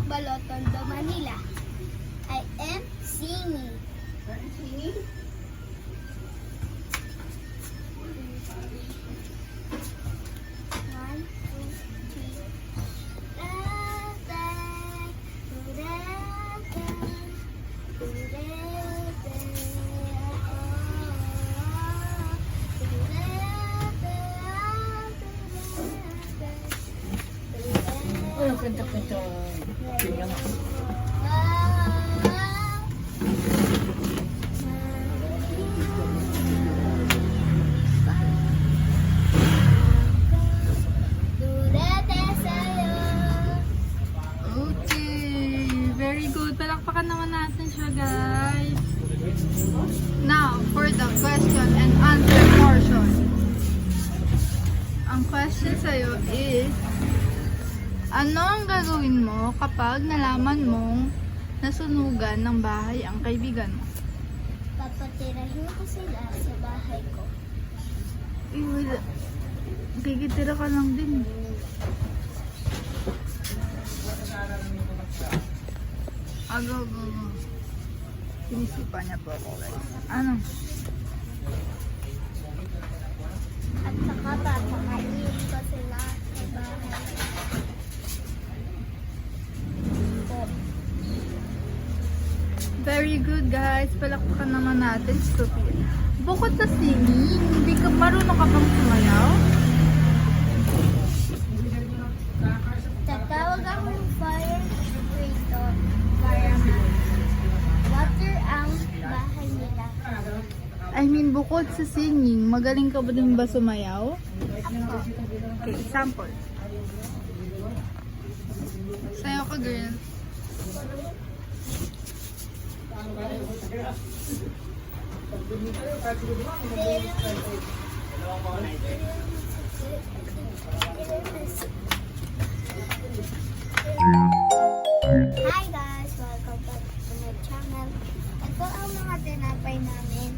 Balotondo, Manila. I am singing. Singing? One, two, three. Da-da, da-da, Ano kanta-kanta? Tingnan ako. Okay, very good. Palakpakan naman natin siya, guys. Now, for the question and answer portion. Ang question sa'yo is, ano ang gagawin mo kapag nalaman mong nasunugan ng bahay ang kaibigan mo? Papatirahin ko sila sa bahay ko. Eh, wala. Gigitira ka lang din. Go. Sinisipa niya po ako, guys. Ano? At saka papakainin ko sila sa bahay ko. Very good, guys. Palakpakan naman natin, stupid. Bukod sa singing, hindi ka marunong ka bang sumayaw? Tatawag ako ng fire operator para water ang bahay nila. I mean, bukod sa singing, magaling ka ba din ba sumayaw? Ako, Okay, example. Sayaw ka, girl. hi guys! Welcome back to my channel. Ito ang mga tinapay namin.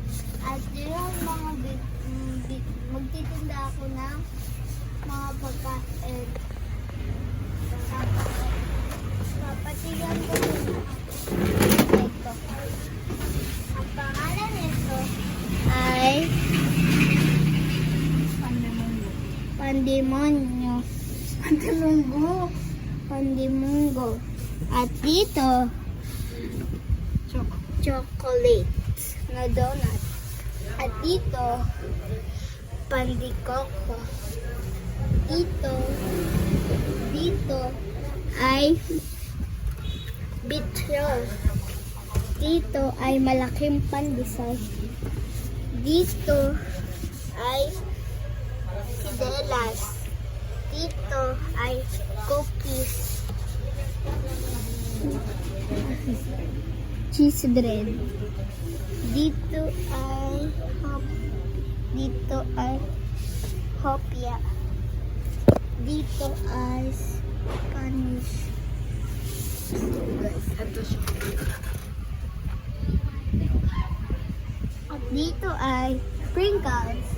At yung mga magtitinda ako ng mga pagkain. Papatigan ko muna ito. Ang pangalan nito ay Pandemonyo. Pandemongo. At dito, chocolate na donut. At dito, pandikoko. Dito ay bitrol. Dito ay malaking pandesal. Dito ay sidelas. Dito ay cookies. Cheese bread. Dito ay hopia. Dito ay Spanish. Guys, ito siya. At dito ay sprinkles.